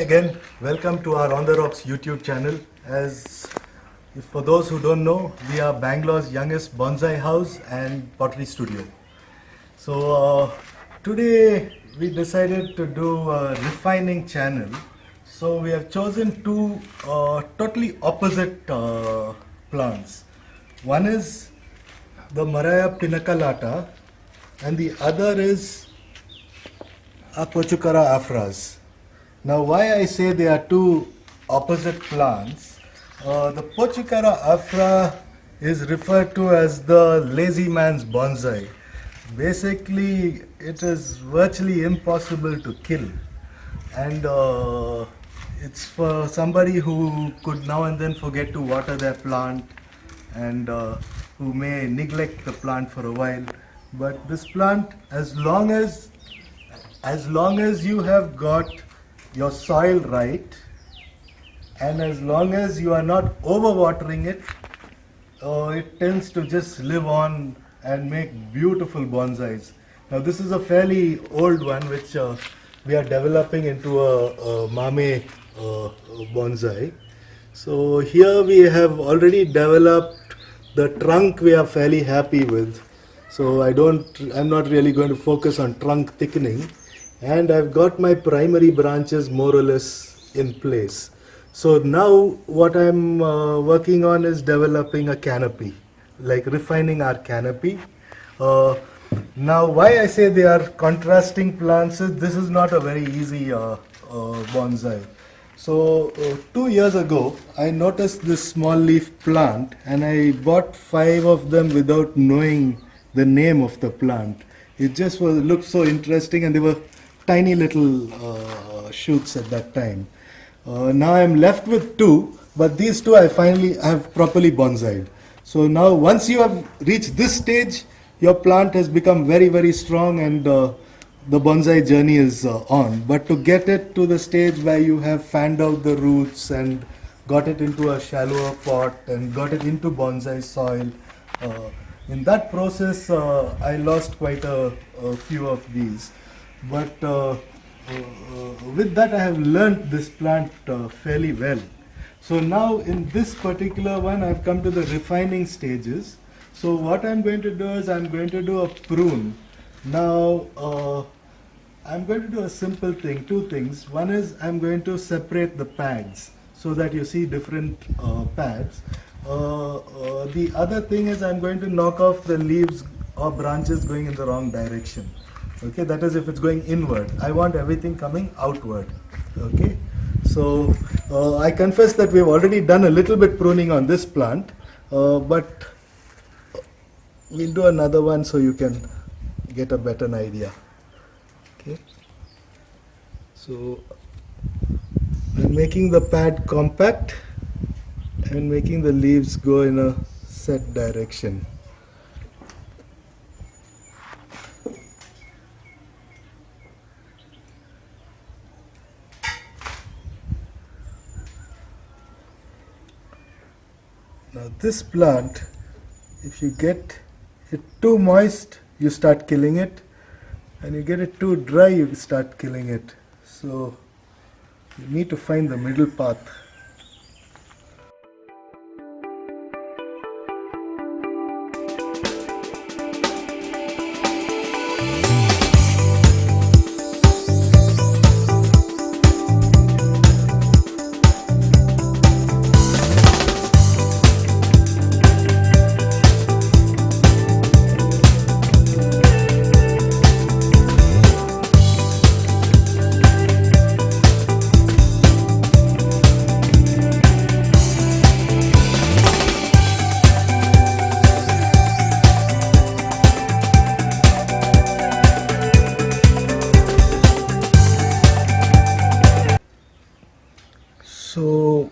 again. Welcome to our On the Rocks YouTube channel. For those who don't know, we are Bangalore's youngest bonsai house and pottery studio. So today we decided to do a refining channel. So we have chosen two totally opposite plants. One is the Maraya pinacolata and the other is Pochucara afras. Now, why I say they are two opposite plants, the Pochucara afra is referred to as the lazy man's bonsai. Basically, it is virtually impossible to kill, and it's for somebody who could now and then forget to water their plant and who may neglect the plant for a while. But this plant, as long as you have got your soil right, and as long as you are not overwatering it, it tends to just live on and make beautiful bonsais. Now this is a fairly old one which we are developing into a mame bonsai. So here we have already developed the trunk. We are fairly happy with. So I'm not really going to focus on trunk thickening. And I've got my primary branches more or less in place. So now what I'm working on is developing a canopy, like refining our canopy. Now why I say they are contrasting plants is this is not a very easy bonsai. So 2 years ago I noticed this small leaf plant and I bought 5 of them without knowing the name of the plant. It just looked so interesting, and they were tiny little shoots at that time. Now I'm left with 2, but these 2 I finally have properly bonsaied. So now once you have reached this stage, your plant has become very, very strong, and the bonsai journey is on. But to get it to the stage where you have fanned out the roots and got it into a shallower pot and got it into bonsai soil, in that process I lost quite a few of these. But with that I have learnt this plant fairly well. So now in this particular one I've come to the refining stages. So what I'm going to do is I'm going to do a prune. Now I'm going to do a simple thing, 2 things. One is I'm going to separate the pads so that you see different pads. The other thing is I'm going to knock off the leaves or branches going in the wrong direction. Okay, that is if it's going inward. I want everything coming outward. Okay, so I confess that we've already done a little bit pruning on this plant, but we'll do another one so you can get a better idea. Okay, so I'm making the pad compact and making the leaves go in a set direction. Now this plant, if you get it too moist, you start killing it, and you get it too dry, you start killing it. So you need to find the middle path. So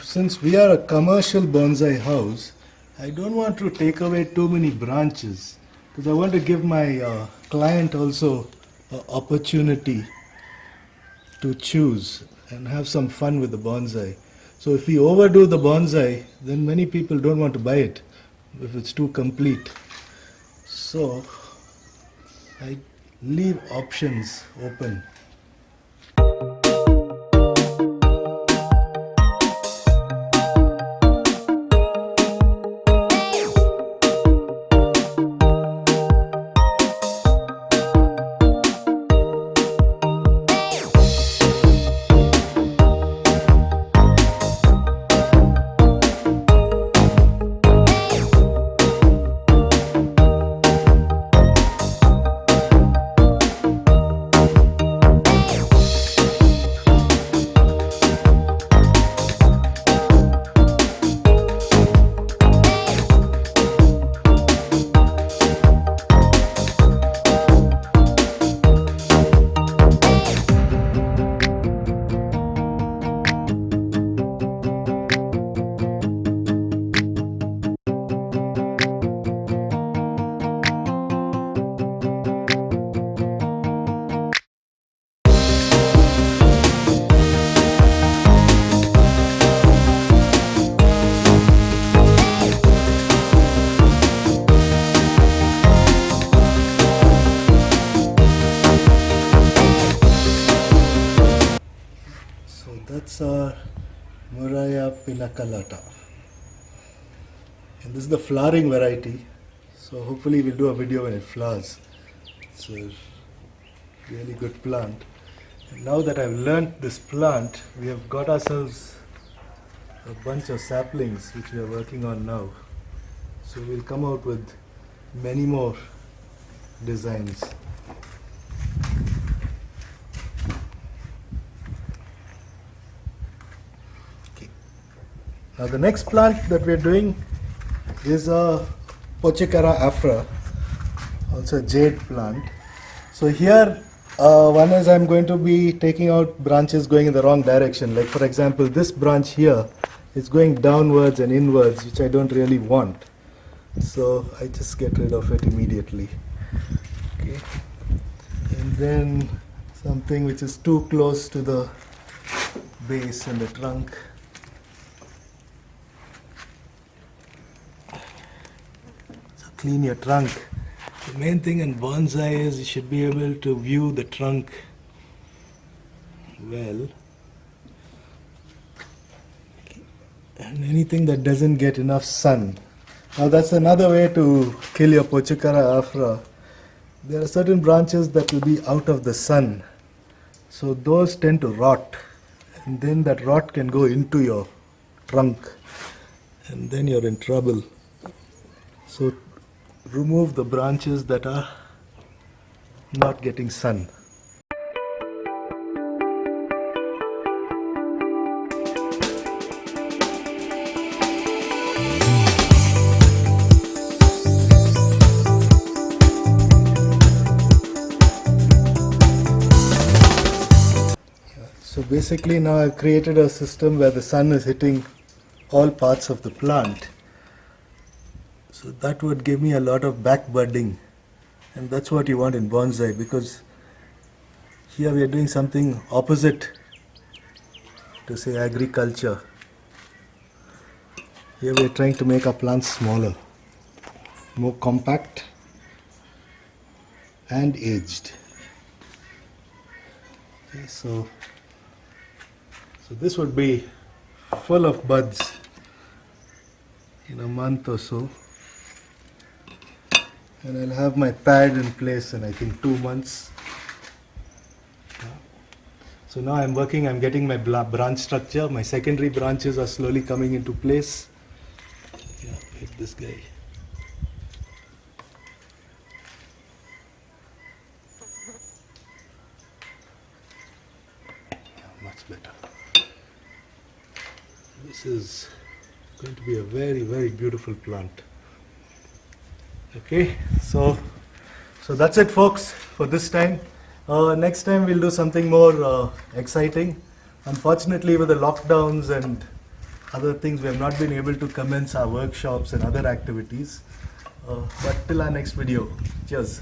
since we are a commercial bonsai house, I don't want to take away too many branches because I want to give my client also an opportunity to choose and have some fun with the bonsai. So if we overdo the bonsai, then many people don't want to buy it if it's too complete. So I leave options open. are Muraya pinacolata. And this is the flowering variety. So hopefully we'll do a video when it flowers. It's a really good plant. And now that I've learnt this plant, we have got ourselves a bunch of saplings which we are working on now. So we'll come out with many more designs. Okay. Now the next plant that we're doing is a Pochicara afra, also a jade plant. So here one is I'm going to be taking out branches going in the wrong direction. Like for example, this branch here is going downwards and inwards, which I don't really want. So I just get rid of it immediately. Okay. And then something which is too close to the base and the trunk. So clean your trunk. The main thing in bonsai is you should be able to view the trunk well. And anything that doesn't get enough sun. Now that's another way to kill your Pochicara afra. There are certain branches that will be out of the sun. So those tend to rot. And then that rot can go into your trunk. And then you're in trouble. So remove the branches that are not getting sun. So basically now I've created a system where the sun is hitting all parts of the plant. So that would give me a lot of back budding, and that's what you want in bonsai, because here we are doing something opposite to say agriculture. Here we are trying to make our plants smaller, more compact and aged. Okay, so this would be full of buds in a month or so, and I'll have my pad in place in I think 2 months. So now I'm getting my branch structure. My secondary branches are slowly coming into place. Yeah, hit this guy. Yeah, much better. This is going to be a very, very beautiful plant. Okay, so that's it folks for this time. Next time we'll do something more exciting. Unfortunately, with the lockdowns and other things, we have not been able to commence our workshops and other activities. But till our next video, cheers.